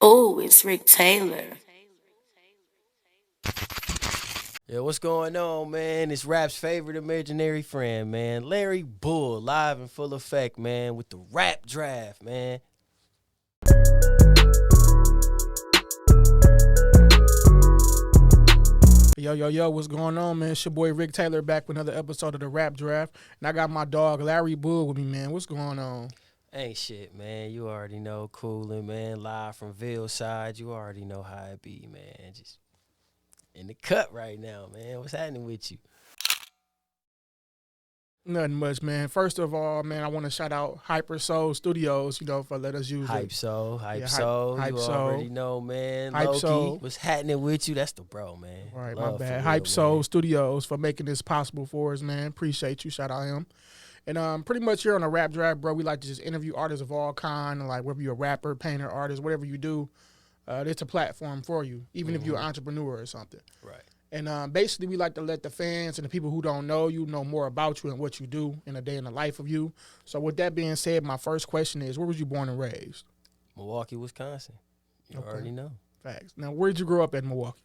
Oh, it's Rick Taylor. Yeah, what's going on, man? It's rap's favorite imaginary friend, man. Larry Bull, live in full effect, man, with the rap draft, man. Yo, what's going on, man? It's your boy Rick Taylor back with another episode of the Rap Draft. And I got my dog Larry Bull with me, man. What's going on? Ain't shit, man. You already know, cooling, man. Live from Ville side. You already know how it be, man. Just in the cut right now, man. What's happening with you? Nothing much, man. First of all, man, I want to shout out Hyper Soul Studios, for letting us use Hype it. Soul, Yeah, you Hype Soul. already know, man. Hype Loki, Soul. what's happening with you? That's the bro, man. All right, Love my for bad. real, Hype man. Soul Studios for making this possible for us, man. Appreciate you. Shout out him. And pretty much here on the Rap Draft, bro, we like to just interview artists of all kind, like whether you're a rapper, painter, artist, whatever you do, it's a platform for you, even if you're an entrepreneur or something. Right. And basically, we like to let the fans and the people who don't know you know more about you and what you do in a day in the life of you. So with that being said, my first question is, where was you born and raised? Milwaukee, Wisconsin. You Okay. already know. Facts. Now, where did you grow up in Milwaukee?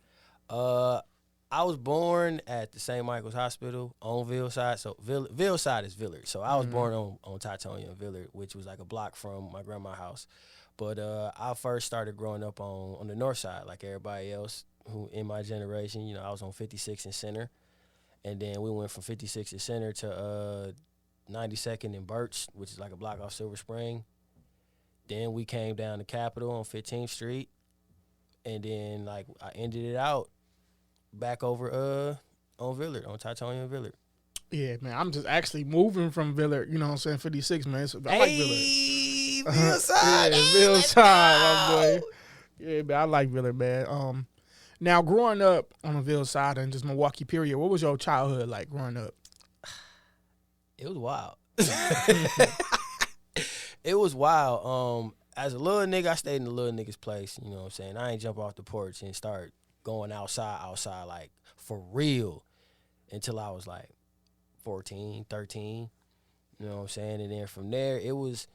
I was born at the St. Michael's Hospital on Ville side. So Ville side is Villard. So I was born on Titonia and Villard, which was like a block from my grandma's house. But I first started growing up on the north side, like everybody else who in my generation. You know, I was on 56 and Center, and then we went from 56 and Center to 92nd and Birch, which is like a block off Silver Spring. Then we came down to Capitol on 15th Street, and then like I ended it out back over on Villard, on Titonia and Villard. Yeah, man, I'm just actually moving from Villard, you know what I'm saying, 56, man. So I like Villard. Ville side. Yeah, Ville side, my boy. Yeah, man, I like Villard, man. Now, growing up on the Ville side and just Milwaukee, period, what was your childhood like growing up? It was wild. It was wild. As a little nigga, I stayed in the little nigga's place, you know what I'm saying? I ain't jump off the porch and start going outside, like, for real, until I was, like, 14, 13, you know what I'm saying? And then from there, it was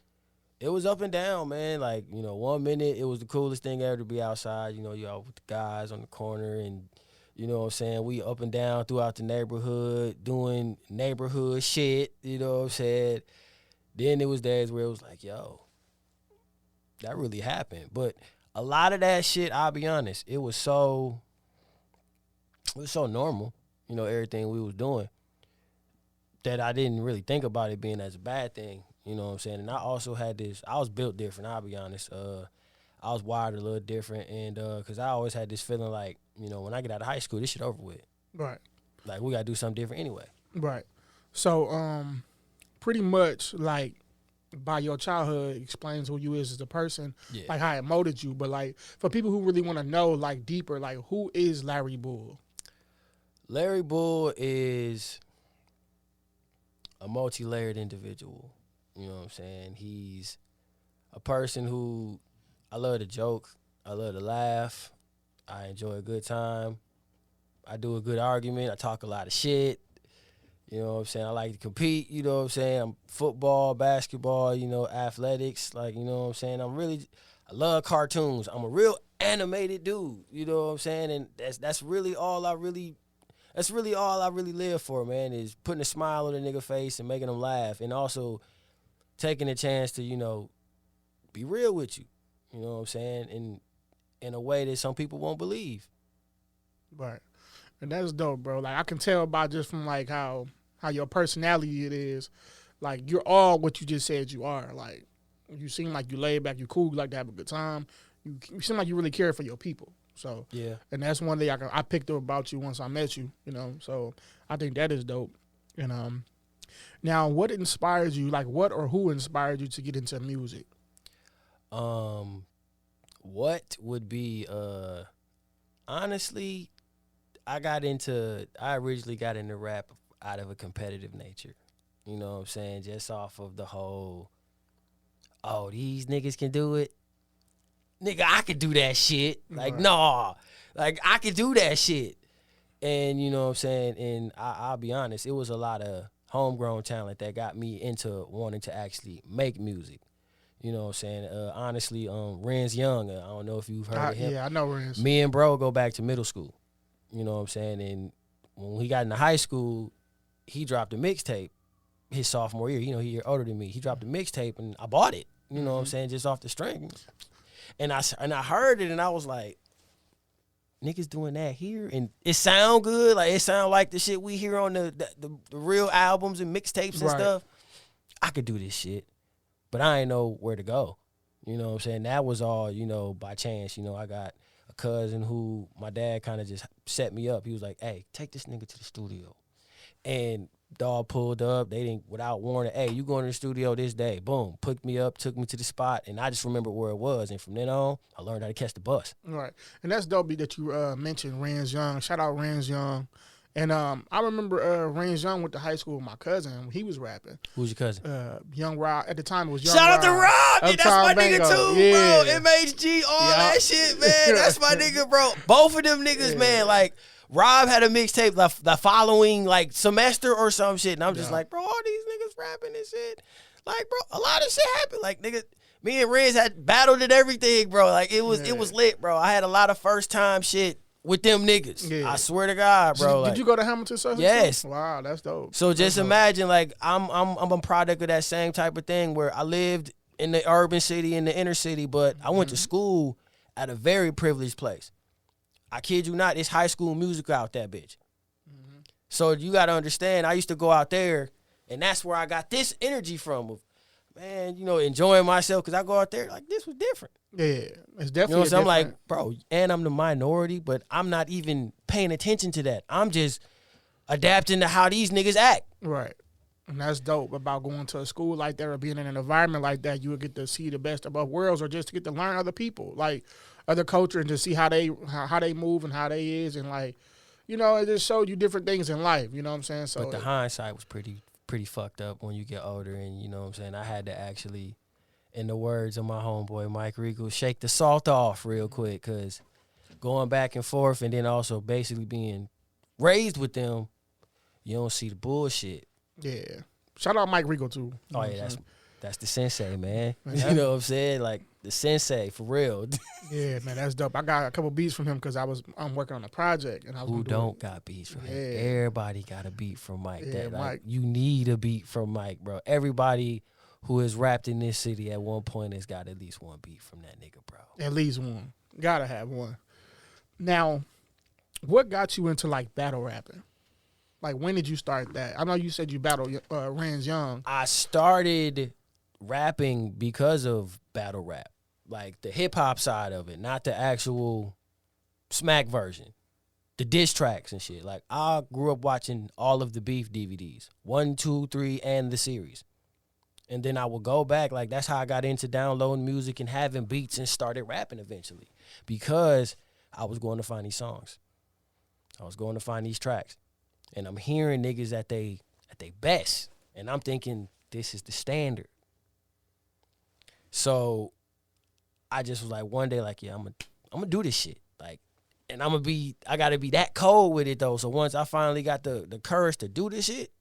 up and down, man. Like, 1 minute, it was the coolest thing ever to be outside, you all with the guys on the corner and, you know what I'm saying? We up and down throughout the neighborhood, doing neighborhood shit, you know what I'm saying? Then it was days where it was like, yo, that really happened. But a lot of that shit, I'll be honest, it was so normal, everything we was doing, that I didn't really think about it being as a bad thing, you know what I'm saying? And I also had I was built different, I'll be honest. I was wired a little different, and because I always had this feeling like, when I get out of high school, this shit over with. Right. Like, we got to do something different anyway. Right. So, pretty much, like, by your childhood explains who you is as a person, Yeah. like how it molded you. But, like, for people who really want to know, like, deeper, like, who is Larry Bull? Larry Bull is a multi-layered individual. You know what I'm saying? He's a person who, I love to joke, I love to laugh, I enjoy a good time, I do a good argument, I talk a lot of shit. You know what I'm saying? I like to compete, you know what I'm saying? I'm football, basketball, athletics, like, you know what I'm saying? I love cartoons. I'm a real animated dude, you know what I'm saying? And that's really all I really live for, man, is putting a smile on a nigga face and making them laugh, and also taking a chance to, be real with you. You know what I'm saying? In a way that some people won't believe. Right. And that's dope, bro. Like, I can tell by just from, like, how your personality it is. Like, you're all what you just said you are. Like, you seem like you laid back, you cool, you like to have a good time. You seem like you really care for your people. So, Yeah. and that's one thing I picked up about you once I met you, So, I think that is dope. And now, what inspired you? Like, what or who inspired you to get into music? What would be honestly, I originally got into rap out of a competitive nature. You know what I'm saying? Just off of the whole, oh, these niggas can do it. Nigga, I could do that shit. Like, Right. nah. Like, I could do that shit. And, you know what I'm saying? And I'll be honest, it was a lot of homegrown talent that got me into wanting to actually make music. You know what I'm saying? Honestly, Renz Young, I don't know if you've heard of him. Yeah, I know Renz. Me and bro go back to middle school. You know what I'm saying? And when he got into high school, he dropped a mixtape his sophomore year. You know, he a year older than me. He dropped a mixtape and I bought it. You know what I'm saying? Just off the string. And I heard it and I was like, niggas doing that here, and it sound good. Like it sound like the shit we hear on the real albums and mixtapes and stuff. I could do this shit, but I ain't know where to go. You know what I'm saying? That was all, you know, by chance. You know, I got a cousin who my dad kind of just set me up. He was like, "Hey, take this nigga to the studio," and dog pulled up. They didn't, without warning, "Hey, you going to the studio this day?" Boom, picked me up, took me to the spot, and I just remember where it was. And from then on, I learned how to catch the bus. Right, and that's dope that you mentioned Renz Young. Shout out Renz Young. And I remember Renz Young went to high school with my cousin. He was rapping. Who's your cousin? Young Rob. At the time, it was Young Shout Rob. out to Rob. Yeah, that's my nigga too, yeah. bro. MHG, all that shit, man. That's my nigga, bro. Both of them niggas, man. Like, Rob had a mixtape the following, like, semester or some shit. And I'm just like, bro, all these niggas rapping and shit. Like, bro, a lot of shit happened. Like, nigga, me and Renz had battled and everything, bro. Like, it was lit, bro. I had a lot of first-time shit with them niggas. Yeah. I swear to God, bro. Did you go to Hamilton Social? Yes. Wow, that's dope. So just imagine, like, I'm a product of that same type of thing where I lived in the urban city, in the inner city, but I went to school at a very privileged place. I kid you not, it's High School Musical out that bitch. So you got to understand, I used to go out there, and that's where I got this energy from. Of, man, you know, enjoying myself, because I go out there, like, this was different. Yeah, it's definitely you know, so I'm different. like, bro, and I'm the minority, but I'm not even paying attention to that. I'm just adapting to how these niggas act. Right. And that's dope about going to a school like that or being in an environment like that. You would get to see the best of both worlds, or just to get to learn other people, like other culture, and just see how they move and how they is, and like, you know, it just showed you different things in life. You know what I'm saying? So, but the hindsight was pretty fucked up when you get older, and you know what I'm saying. I had to actually, in the words of my homeboy Mike Regal, shake the salt off real quick, because going back and forth, and then also basically being raised with them, you don't see the bullshit. Yeah. Shout out Mike Regal too. Oh yeah, that's the sensei, man. You know what I'm saying? Like the sensei for real. Yeah, man, that's dope. I got a couple beats from him because I'm working on a project, and I was who don't got beats from him? Everybody got a beat from Mike. Yeah, that, like, Mike. You need a beat from Mike, bro. Everybody who has rapped in this city at one point has got at least one beat from that nigga, bro. At least one. Gotta have one. Now, what got you into like battle rapping? Like, when did you start that? I know you said you battled Renz Young. I started rapping because of battle rap, like the hip hop side of it, not the actual smack version, the diss tracks and shit. Like, I grew up watching all of the Beef DVDs, 1, 2, 3, and the series. And then I would go back, like, that's how I got into downloading music and having beats and started rapping eventually, because I was going to find these songs. I was going to find these tracks. And I'm hearing niggas at they best. And I'm thinking, this is the standard. So I just was like, one day, like, yeah, I'm gonna do this shit. Like, and I gotta be that cold with it though. So once I finally got the courage to do this shit,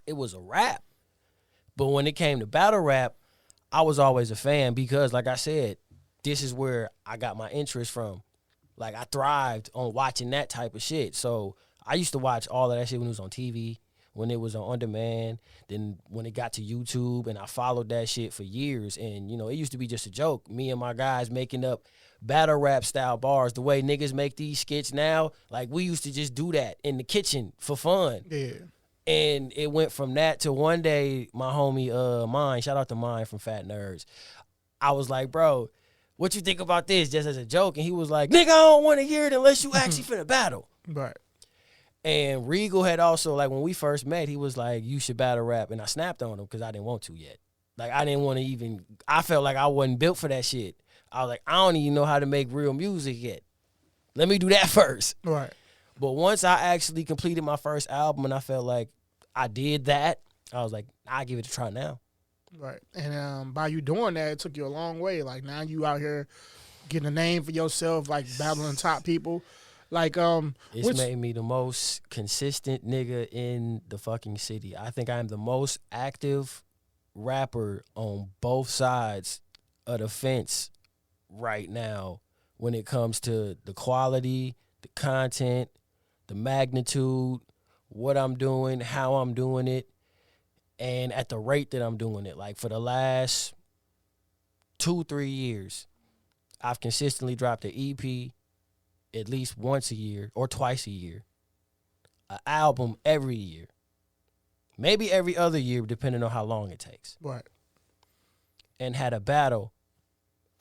it was a rap. But when it came to battle rap, I was always a fan, because, like I said, this is where I got my interest from. Like, I thrived on watching that type of shit. So I used to watch all of that shit when it was on TV, when it was on demand, then when it got to YouTube, and I followed that shit for years. And, you know, it used to be just a joke. Me and my guys making up battle rap style bars, the way niggas make these skits now. Like, we used to just do that in the kitchen for fun. Yeah. And it went from that to one day, my homie Mine, shout out to Mine from Fat Nerds, I was like, bro, what you think about this, just as a joke? And he was like, nigga, I don't want to hear it unless you actually finna battle. Right. And Regal had also, like, when we first met, he was like, you should battle rap. And I snapped on him because I didn't want to yet. Like, I didn't want to even, I felt like I wasn't built for that shit. I was like, I don't even know how to make real music yet. Let me do that first. Right. But once I actually completed my first album and I felt like I did that, I was like, I'll give it a try now. Right. And by you doing that, it took you a long way. Like, now you out here getting a name for yourself, like battling top people. Like, it's made me the most consistent nigga in the fucking city. I think I am the most active rapper on both sides of the fence right now when it comes to the quality, the content, the magnitude, what I'm doing, how I'm doing it, and at the rate that I'm doing it. Like for the last 2-3 years, I've consistently dropped an EP at least once a year or twice a year, an album every year, maybe every other year, depending on how long it takes. Right. And had a battle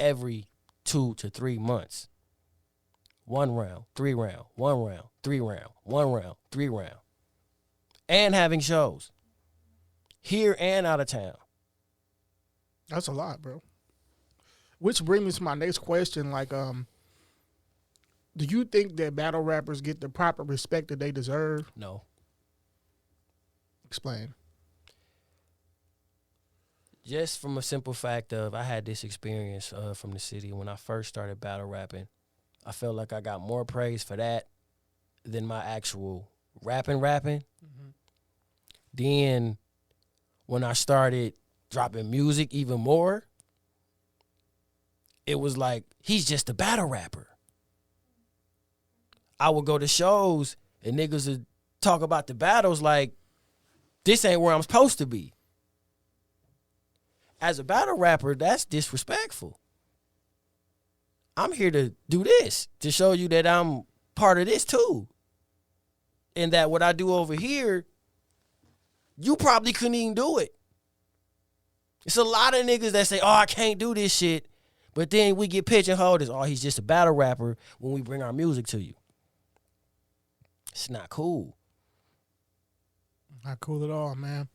every 2 to 3 months. 1 round, 3 round, 1 round, 3 round, 1 round, 3 round. And having shows here and out of town. That's a lot, bro. Which brings me to my next question. Like, do you think that battle rappers get the proper respect that they deserve? No. Explain. Just from a simple fact of I had this experience from the city when I first started battle rapping. I felt like I got more praise for that than my actual rapping. Mm-hmm. Then when I started dropping music even more, it was like, he's just a battle rapper. I would go to shows and niggas would talk about the battles like, this ain't where I'm supposed to be. As a battle rapper, that's disrespectful. I'm here to do this, to show you that I'm part of this too. And that what I do over here, you probably couldn't even do it. It's a lot of niggas that say, oh, I can't do this shit. But then we get pigeon holed as, oh, he's just a battle rapper when we bring our music to you. It's not cool. Not cool at all, man.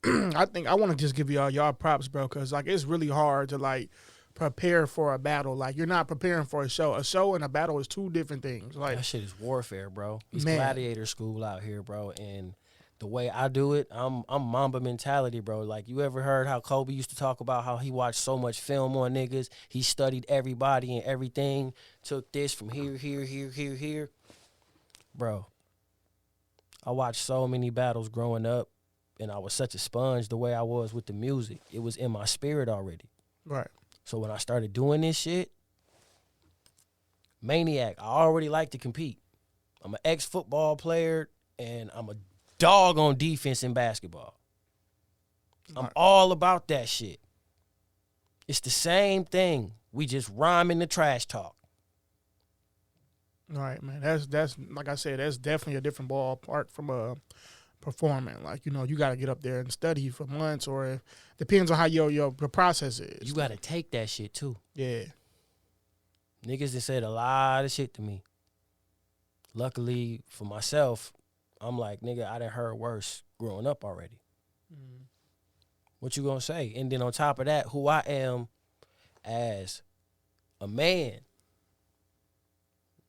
I think I want to just give y'all props, bro, because like it's really hard to like prepare for a battle. Like you're not preparing for a show. A show and a battle is two different things. Like that shit is warfare, bro. It's man. Gladiator school out here, bro. And the way I do it, I'm Mamba mentality, bro. Like you ever heard how Kobe used to talk about how he watched so much film on niggas? He studied everybody and everything. Took this from here. Bro, I watched so many battles growing up. And I was such a sponge the way I was with the music. It was in my spirit already. Right. So when I started doing this shit, maniac, I already like to compete. I'm an ex-football player, and I'm a dog on defense in basketball. I'm all about that shit. It's the same thing. We just rhyme in the trash talk. All right, man. That's like I said, that's definitely a different ballpark from performing. Like, you know, you got to get up there and study for months, or it depends on how your process is. You got to take that shit too. Yeah. Niggas that said a lot of shit to me. Luckily for myself, I'm like, nigga, I done heard worse growing up already. Mm. What you gonna say? And then on top of that, who I am as a man.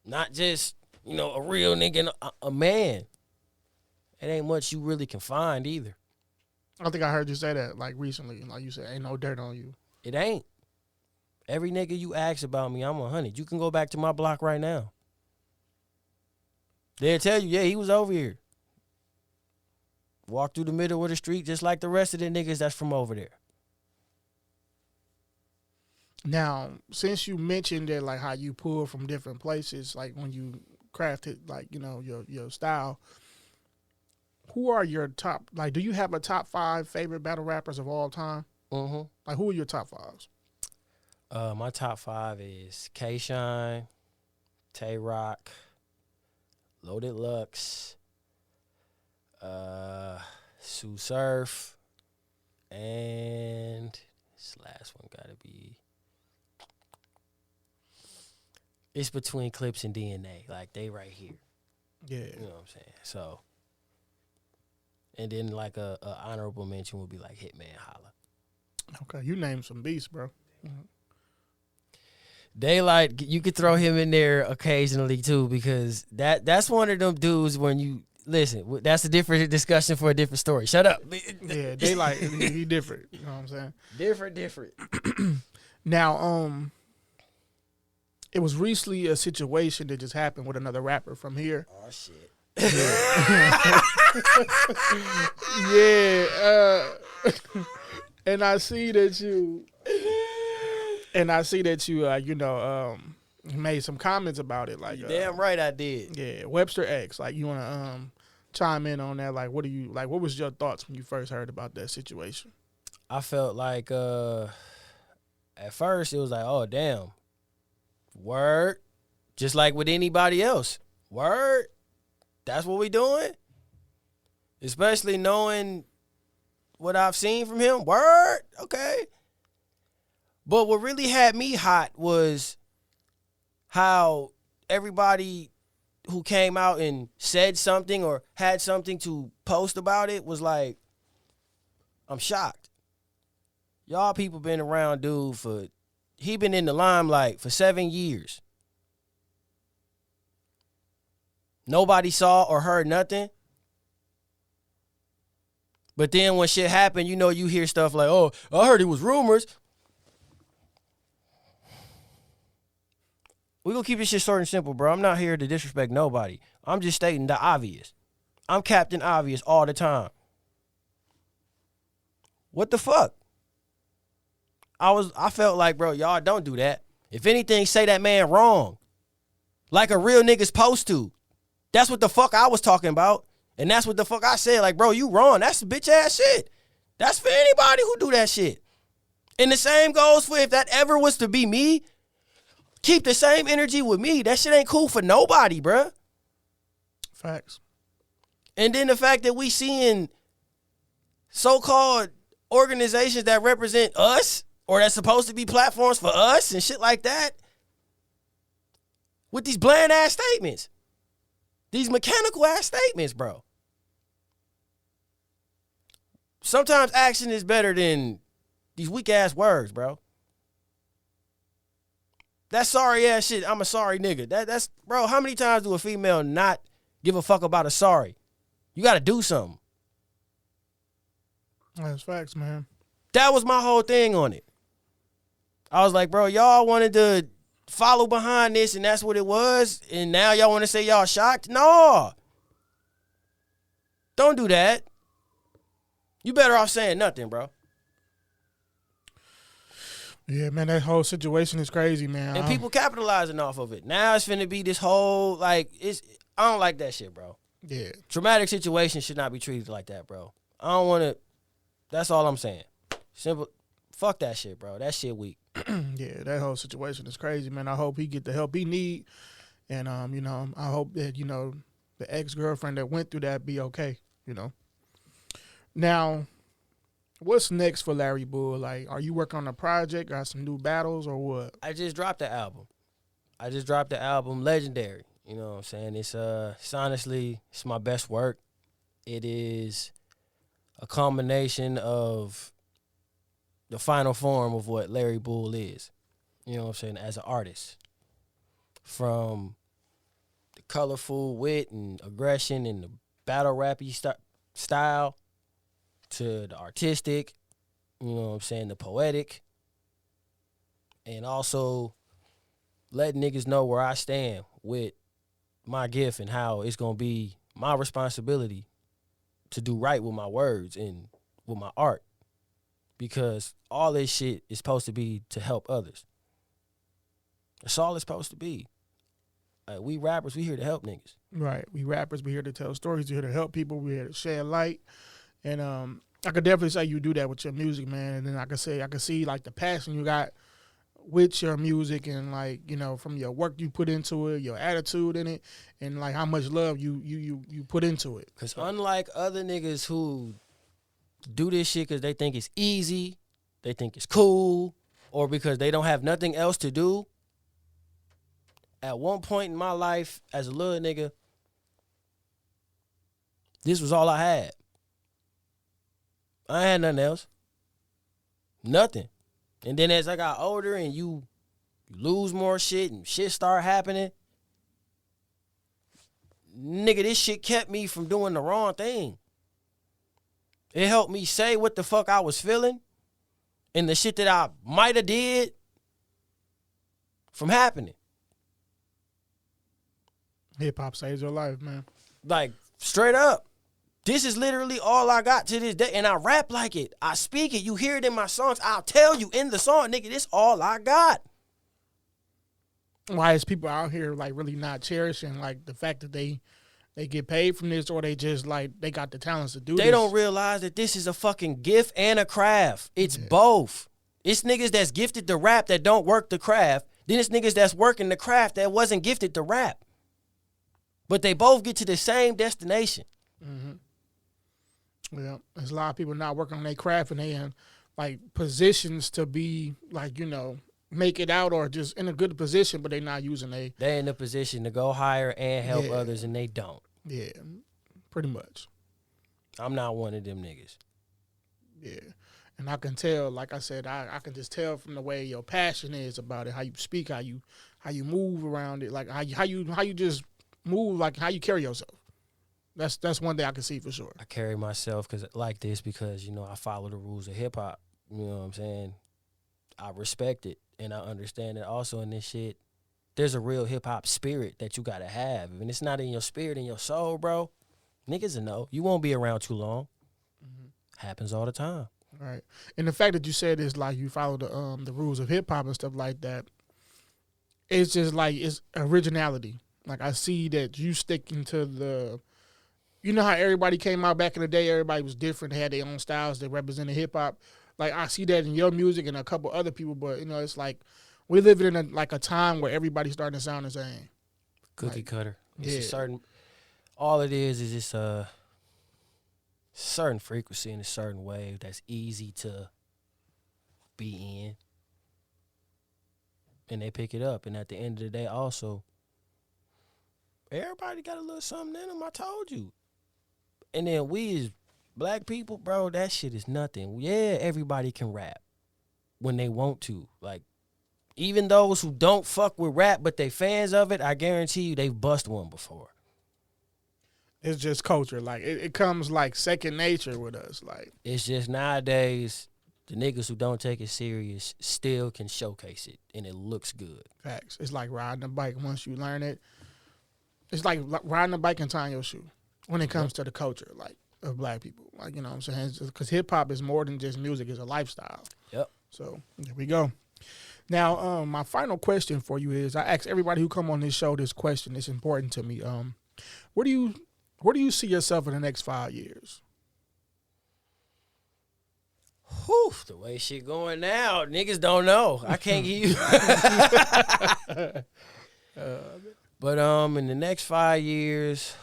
Not just, you know, a real nigga, a man. It ain't much you really can find either. I think I heard you say that like recently. Like you said, ain't no dirt on you. It ain't. Every nigga you ask about me, I'm 100. You can go back to my block right now. They'll tell you, yeah, he was over here. Walk through the middle of the street just like the rest of the niggas that's from over there. Now, since you mentioned that, like how you pull from different places, like when you crafted, like, you know, your style, who are your top, like, do you have a top 5 favorite battle rappers of all time? Mm-hmm. Like, who are your top 5s? My top 5 is K-Shine, Tay-Rock, Loaded Lux, Sue Surf, and this last one gotta be, it's between Clips and DNA. Like, they right here. Yeah. You know what I'm saying? So, and then like a honorable mention would be like Hitman Holla. Okay, you named some beasts, bro. Mm-hmm. Daylight, you could throw him in there occasionally too, because that's one of them dudes when you listen. That's a different discussion for a different story. Shut up. Yeah, Daylight, he different. You know what I'm saying? Different. Now, it was recently a situation that just happened with another rapper from here. Oh shit. Yeah. And I see that you, made some comments about it. Like, Damn right I did. yeah, Webster X. Like, you want to chime in on that? Like, what was your thoughts when you first heard about that situation? I felt like at first it was like, oh damn, word, just like with anybody else, word. That's what we doing, especially knowing what I've seen from him. Word, okay. But what really had me hot was how everybody who came out and said something or had something to post about it was like, I'm shocked. Y'all people been around dude he been in the limelight for 7 years. Nobody saw or heard nothing. But then when shit happened, you hear stuff like, oh, I heard it was rumors. We gonna keep this shit short and simple, bro. I'm not here to disrespect nobody. I'm just stating the obvious. I'm Captain Obvious all the time. What the fuck? I felt like, bro, y'all don't do that. If anything, say that man wrong. Like a real nigga's supposed to. That's what the fuck I was talking about. And that's what the fuck I said. Like, bro, you wrong. That's bitch ass shit. That's for anybody who do that shit. And the same goes for if that ever was to be me. Keep the same energy with me. That shit ain't cool for nobody, bruh. Facts. And then the fact that we seeing so-called organizations that represent us or that's supposed to be platforms for us and shit like that with these bland-ass statements. These mechanical-ass statements, bro. Sometimes action is better than these weak-ass words, bro. That sorry-ass shit, I'm a sorry nigga. That's, bro, how many times do a female not give a fuck about a sorry? You got to do something. That's facts, man. That was my whole thing on it. I was like, bro, y'all wanted to follow behind this and that's what it was, and now y'all want to say y'all shocked? No. Don't do that. You better off saying nothing, bro. Yeah, man, that whole situation is crazy, man. And people capitalizing off of it. Now it's finna be this whole, like, I don't like that shit, bro. Yeah. Traumatic situations should not be treated like that, bro. I don't want to, that's all I'm saying. Simple, fuck that shit, bro. That shit weak. Yeah, that whole situation is crazy, man. I hope he get the help he need. And, I hope that, the ex-girlfriend that went through that be okay, Now, what's next for Larry Bull? Like, are you working on a project, got some new battles, or what? I just dropped the album. Legendary. You know what I'm saying? It's honestly, it's my best work. It is a combination of the final form of what Larry Bull is. You know what I'm saying? As an artist. From the colorful wit and aggression and the battle rappy style to the artistic, you know what I'm saying, the poetic, and also letting niggas know where I stand with my gift and how it's going to be my responsibility to do right with my words and with my art, because all this shit is supposed to be to help others. That's all it's supposed to be. Like, we rappers, we here to help niggas. Right. We rappers, we here to tell stories, we here to help people, we here to shed light. And I could definitely say you do that with your music, man. And then I could see like the passion you got with your music and like, from your work you put into it, your attitude in it, and like how much love you put into it. Because unlike other niggas who do this shit because they think it's easy, they think it's cool, or because they don't have nothing else to do, at one point in my life as a little nigga, this was all I had. I had nothing else. Nothing. And then as I got older and you lose more shit and shit start happening, nigga, this shit kept me from doing the wrong thing. It helped me say what the fuck I was feeling and the shit that I might have did from happening. Hip-hop saves your life, man. Like, straight up. This is literally all I got to this day, and I rap like it. I speak it. You hear it in my songs. I'll tell you in the song, nigga, this all I got. Why is people out here like really not cherishing like the fact that they get paid from this, or they just like they got the talents to do this? They don't realize that this is a fucking gift and a craft. It's both. It's niggas that's gifted to rap that don't work the craft. Then it's niggas that's working the craft that wasn't gifted to rap. But they both get to the same destination. Mm-hmm. Yeah, there's a lot of people not working on their craft, and they in like positions to be like, you know, make it out or just in a good position, but they not using They in a position to go higher and help others, and they don't. Yeah, pretty much. I'm not one of them niggas. Yeah, and I can tell, like I said, I can just tell from the way your passion is about it, how you speak, how you move around it, like how you just move, like how you carry yourself. That's one thing I can see for sure. I carry myself like this because, you know, I follow the rules of hip hop. You know what I'm saying? I respect it and I understand it. Also in this shit, there's a real hip hop spirit that you gotta have. If it's not in your spirit, in your soul, bro, niggas will know. You won't be around too long. Mm-hmm. Happens all the time. Right. And the fact that you said is like you follow the rules of hip hop and stuff like that, it's just like it's originality. Like I see that you sticking to the. You know how everybody came out back in the day, everybody was different, they had their own styles that represented hip-hop. Like, I see that in your music and a couple other people, but, you know, it's like we live in a time where everybody's starting to sound the same. Cookie like, cutter. It's yeah. a certain, all it is just a certain frequency and a certain wave that's easy to be in. And they pick it up. And at the end of the day, also, everybody got a little something in them, I told you. And then we as black people, bro, that shit is nothing. Yeah, everybody can rap when they want to. Like, even those who don't fuck with rap but they fans of it, I guarantee you they've bust one before. It's just culture. Like, it comes like second nature with us. Like, it's just nowadays, the niggas who don't take it serious still can showcase it, and it looks good. Facts. It's like riding a bike. Once you learn it, it's like riding a bike and tying your shoe. When it comes to the culture, like, of black people. Like, you know what I'm saying? Because hip-hop is more than just music. It's a lifestyle. Yep. So, there we go. Now, my final question for you is, I ask everybody who come on this show this question. It's important to me. Where do you see yourself in the next 5 years? Whew, the way shit going now, niggas don't know. I can't give you. But in the next 5 years,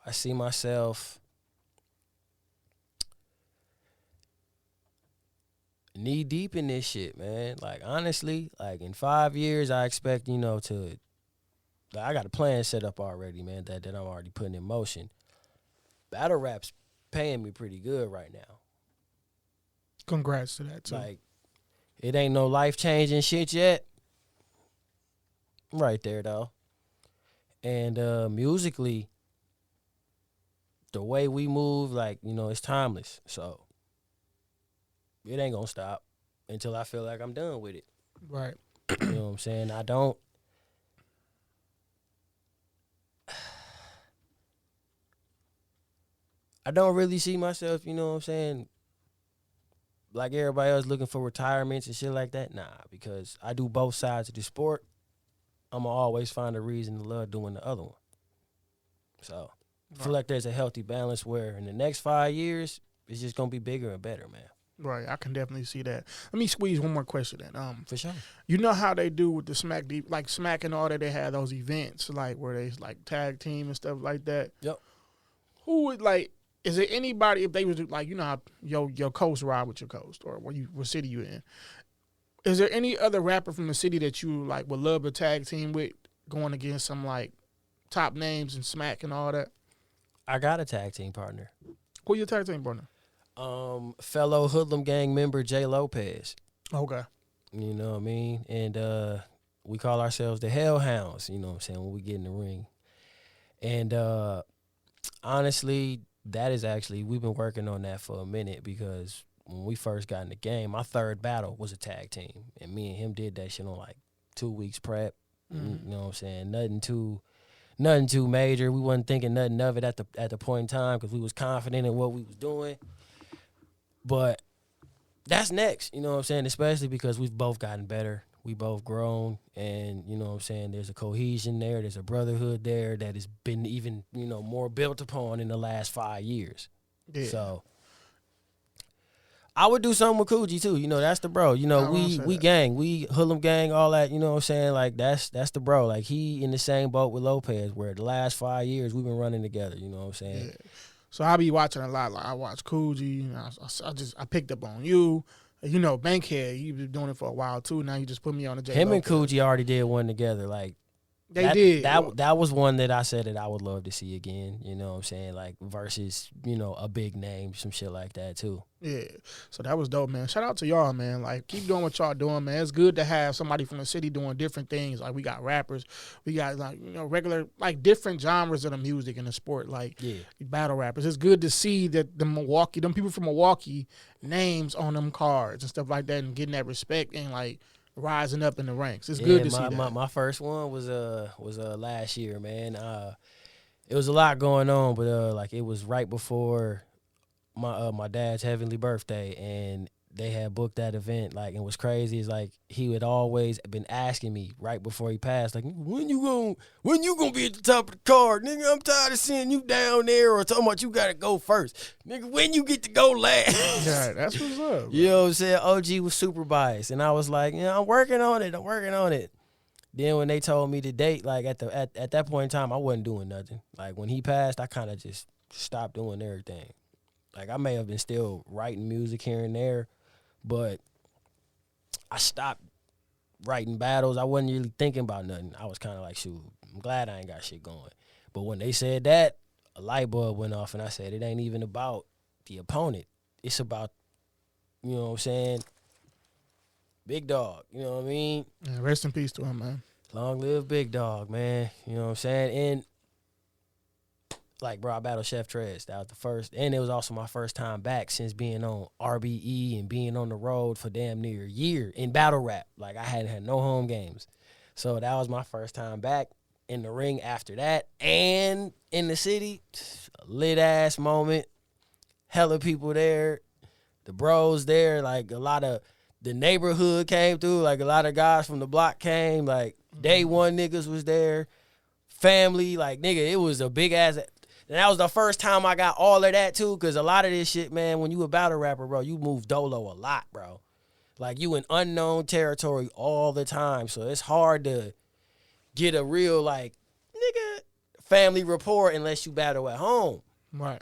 I see myself knee deep in this shit, man. Like, honestly, like in 5 years, I expect, you know, I got a plan set up already, man, that I'm already putting in motion. Battle rap's paying me pretty good right now. Congrats to that, too. Like, it ain't no life-changing shit yet. Right there, though. And musically, the way we move, like, you know, it's timeless. So it ain't gonna stop until I feel like I'm done with it. Right. You know what I'm saying? I don't really see myself, you know what I'm saying, like everybody else looking for retirements and shit like that. Nah, because I do both sides of the sport. I'm gonna always find a reason to love doing the other one. So I feel like there's a healthy balance where in the next 5 years, it's just going to be bigger and better, man. Right, I can definitely see that. Let me squeeze one more question in. For sure. You know how they do with the Smack and all that, they have those events, like, where they, like, tag team and stuff like that? Yep. Who would, like, is there anybody, if they was, like, you know how your coast ride with your coast, or what city you in, is there any other rapper from the city that you, like, would love to tag team with, going against some, like, top names and Smack and all that? I got a tag team partner. Who your tag team partner? Fellow Hoodlum Gang member Jay Lopez. Okay. You know what I mean? And we call ourselves the Hellhounds, you know what I'm saying, when we get in the ring. And honestly, that is actually, we've been working on that for a minute, because when we first got in the game, my third battle was a tag team. And me and him did that shit on like 2 weeks prep. Mm-hmm. You know what I'm saying? nothing too major. We wasn't thinking nothing of it at the point in time because we was confident in what we was doing. But that's next, you know what I'm saying? Especially because we've both gotten better. We both grown, and you know what I'm saying? There's a cohesion there. There's a brotherhood there that has been even, more built upon in the last 5 years. Yeah. So I would do something with Coogee too. That's the bro. We gang. We hoodlum gang, all that, you know what I'm saying? Like that's the bro. Like he in the same boat with Lopez where the last 5 years we've been running together, you know what I'm saying? Yeah. So I be watching a lot. Like I watch Coogee. I picked up on you. Bankhead, he been doing it for a while too. Now you just put me on the J. Him Lopez. and Coogee already did one together. Like they did. That was one that I said that I would love to see again. You know what I'm saying? Like versus, a big name, some shit like that too. Yeah. So that was dope, man. Shout out to y'all, man. Like keep doing what y'all doing, man. It's good to have somebody from the city doing different things. Like we got rappers, we got regular different genres of the music and the sport, battle rappers. It's good to see that them people from Milwaukee names on them cards and stuff like that and getting that respect and rising up in the ranks. It's good to see that. My first one was last year, man. It was a lot going on, but it was right before my dad's heavenly birthday, and they had booked that event. And what's crazy is he had always been asking me right before he passed, when you gonna be at the top of the card, nigga? I'm tired of seeing you down there or talking about you gotta go first, nigga. When you get to go last? Yeah, that's what's up. Bro. You know what I'm saying? OG was super biased, and I was like, I'm working on it. Then when they told me the date, at that point in time, I wasn't doing nothing. When he passed, I kind of just stopped doing everything. I may have been still writing music here and there, but I stopped writing battles. I wasn't really thinking about nothing. I was kind of like, shoot, I'm glad I ain't got shit going. But when they said that, a light bulb went off, and I said, it ain't even about the opponent. It's about, you know what I'm saying, Big Dog. You know what I mean? Yeah, rest in peace to him, man. Long live Big Dog, man. You know what I'm saying? And bro, I battled Chef Trez. That was the first, and it was also my first time back since being on RBE and being on the road for damn near a year in battle rap. I hadn't had no home games. So that was my first time back in the ring after that. And in the city, a lit-ass moment. Hella people there. The bros there. A lot of the neighborhood came through. A lot of guys from the block came. Day one niggas was there. Family. Nigga, it was a big-ass... And that was the first time I got all of that, too, because a lot of this shit, man, when you a battle rapper, bro, you move dolo a lot, bro. You in unknown territory all the time, so it's hard to get a real, nigga, family rapport unless you battle at home. Right.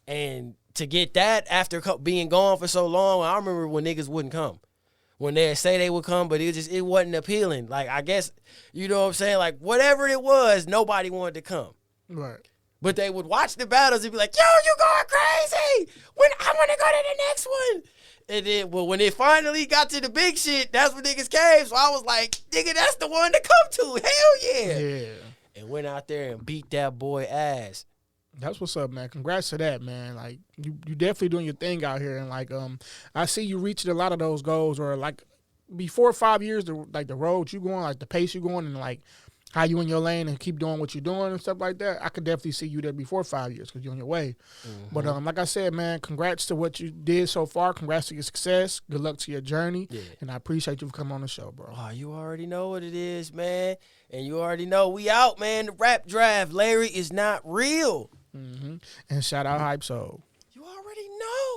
And to get that after being gone for so long, I remember when niggas wouldn't come. When they'd say they would come, but it wasn't appealing. I guess, you know what I'm saying? Whatever it was, nobody wanted to come. Right. But they would watch the battles and be like, yo, you going crazy. When I want to go to the next one. And then, when it finally got to the big shit, that's when niggas came. So I was like, nigga, that's the one to come to. Hell yeah. Yeah. And went out there and beat that boy ass. That's what's up, man. Congrats to that, man. You definitely doing your thing out here. And, I see you reaching a lot of those goals or, before 5 years, the road you going, the pace you going and, how you in your lane and keep doing what you're doing and stuff like that, I could definitely see you there before 5 years because you're on your way. Mm-hmm. But like I said, man, congrats to what you did so far. Congrats to your success. Good luck to your journey. Yeah. And I appreciate you for coming on the show, bro. Oh, you already know what it is, man. And you already know we out, man. The rap draft, Larry, is not real. Mm-hmm. And shout out Hype Soul. You already know.